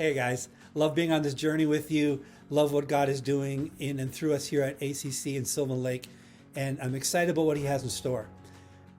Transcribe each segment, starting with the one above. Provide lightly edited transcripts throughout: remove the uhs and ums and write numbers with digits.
Hey guys, love being on this journey with you. Love what God is doing in and through us here at ACC in Sylvan Lake. And I'm excited about what he has in store.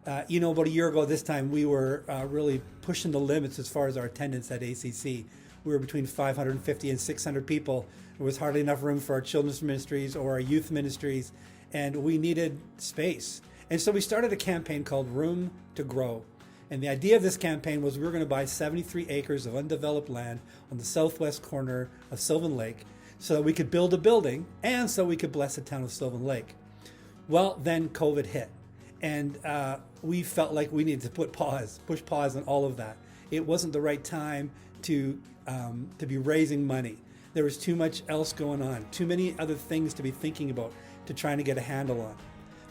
About a year ago this time, we were really pushing the limits as far as our attendance at ACC. We were between 550 and 600 people. There was hardly enough room for our children's ministries or our youth ministries, and we needed space. And so we started a campaign called Room to Grow. And the idea of this campaign was we were going to buy 73 acres of undeveloped land on the southwest corner of Sylvan Lake so that we could build a building and so we could bless the town of Sylvan Lake. Well, then COVID hit, and we felt like we needed to push pause on all of that. It wasn't the right time to be raising money. There was too much else going on, too many other things to be thinking about, to trying to get a handle on.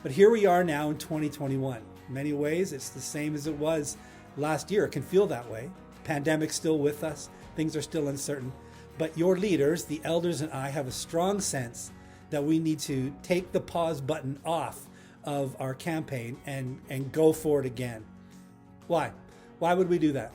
But here we are now in 2021. In many ways, it's the same as it was last year. It can feel that way. The pandemic's still with us. Things are still uncertain. But your leaders, the elders, and I have a strong sense that we need to take the pause button off of our campaign and go for it again. Why? Why would we do that?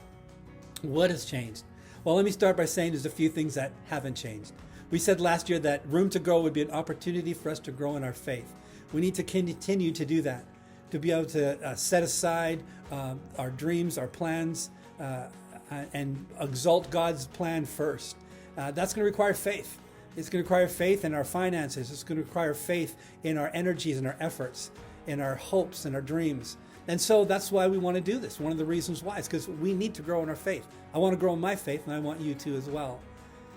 What has changed? Well, let me start by saying there's a few things that haven't changed. We said last year that Room to Grow would be an opportunity for us to grow in our faith. We need to continue to do that, to be able to set aside our dreams, our plans, and exalt God's plan first. That's going to require faith. It's going to require faith in our finances. It's going to require faith in our energies and our efforts, in our hopes and our dreams. And so that's why we want to do this. One of the reasons why is because we need to grow in our faith. I want to grow in my faith, and I want you to as well.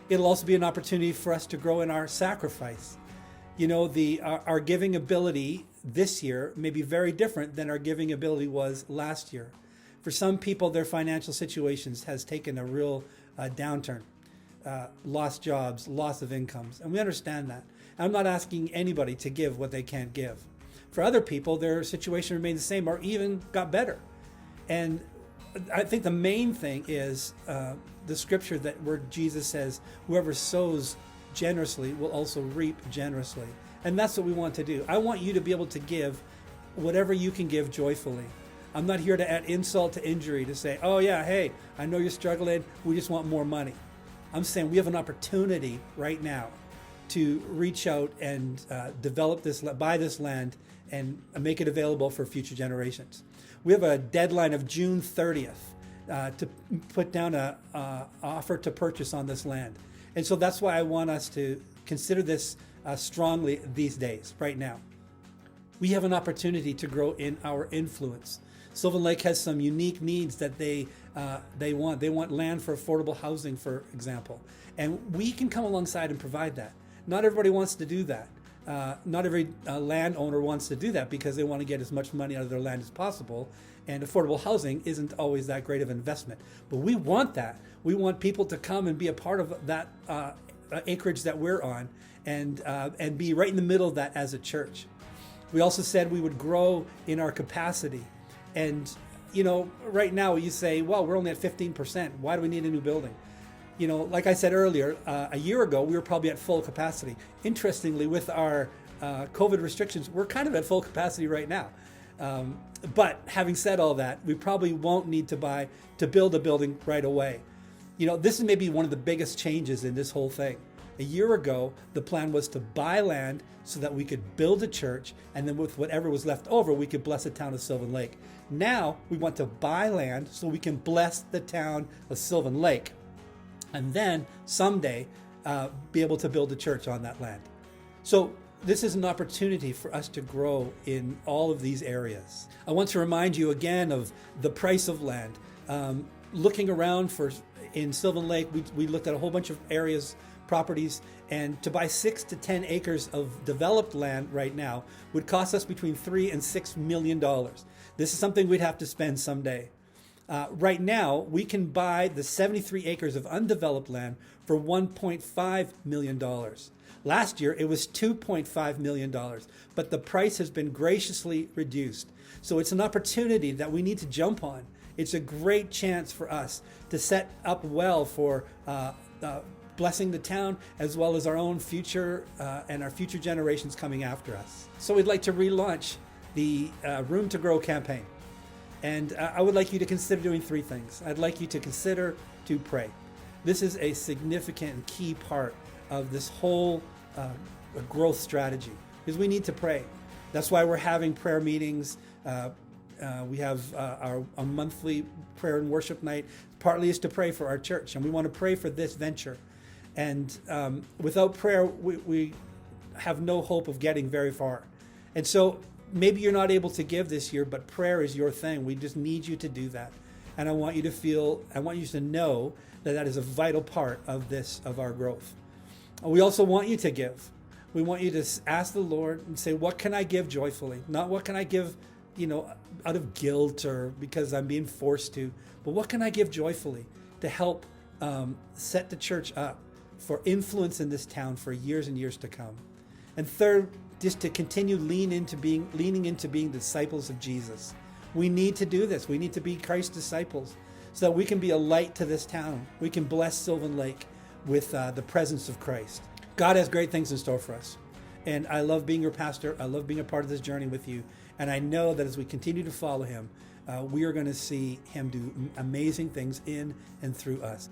It'll also be an opportunity for us to grow in our sacrifice. Our giving ability this year may be very different than our giving ability was last year. For some people, their financial situations has taken a real downturn, lost jobs, loss of incomes, and we understand that. I'm not asking anybody to give what they can't give. For other people, their situation remained the same or even got better. And I think the main thing is the scripture where Jesus says, whoever sows generously will also reap generously. And that's what we want to do. I want you to be able to give whatever you can give joyfully. I'm not here to add insult to injury to say, oh yeah, hey, I know you're struggling. We just want more money. I'm saying we have an opportunity right now to reach out and buy this land and make it available for future generations. We have a deadline of June 30th to put down an offer to purchase on this land. And so that's why I want us to consider this strongly these days, right now. We have an opportunity to grow in our influence. Sylvan Lake has some unique needs that they want. They want land for affordable housing, for example. And we can come alongside and provide that. Not everybody wants to do that. Not every landowner wants to do that because they want to get as much money out of their land as possible. And affordable housing isn't always that great of an investment. But we want that. We want people to come and be a part of that acreage that we're on and be right in the middle of that as a church. We also said we would grow in our capacity. And, right now you say, well, we're only at 15%. Why do we need a new building? Like I said earlier, a year ago, we were probably at full capacity. Interestingly, with our COVID restrictions, we're kind of at full capacity right now. But having said all that, we probably won't need to build a building right away. This is maybe one of the biggest changes in this whole thing. A year ago, the plan was to buy land so that we could build a church, and then with whatever was left over, we could bless the town of Sylvan Lake. Now, we want to buy land so we can bless the town of Sylvan Lake, and then someday be able to build a church on that land. So this is an opportunity for us to grow in all of these areas. I want to remind you again of the price of land. Looking around in Sylvan Lake, we looked at a whole bunch of areas, properties, and to buy 6 to 10 acres of developed land right now would cost us between $3 and $6 million. This is something we'd have to spend someday. Right now, we can buy the 73 acres of undeveloped land for $1.5 million. Last year, it was $2.5 million, but the price has been graciously reduced. So it's an opportunity that we need to jump on. It's a great chance for us to set up well for blessing the town as well as our own future and our future generations coming after us. So we'd like to relaunch the Room to Grow campaign. And I would like you to consider doing 3 things. I'd like you to consider to pray. This is a significant and key part of this whole growth strategy, because we need to pray. That's why we're having prayer meetings. We have our monthly prayer and worship night. Partly is to pray for our church, and we want to pray for this venture. And without prayer, we have no hope of getting very far. And so maybe you're not able to give this year, but prayer is your thing. We just need you to do that. And I want you to know that that is a vital part of our growth. We also want you to give. We want you to ask the Lord and say, what can I give joyfully? Not what can I give, out of guilt or because I'm being forced to, but what can I give joyfully to help set the church up for influence in this town for years and years to come. And third, just to continue leaning into being disciples of Jesus. We need to do this. We need to be Christ's disciples so that we can be a light to this town. We can bless Sylvan Lake with the presence of Christ. God has great things in store for us. And I love being your pastor. I love being a part of this journey with you. And I know that as we continue to follow him, we are going to see him do amazing things in and through us.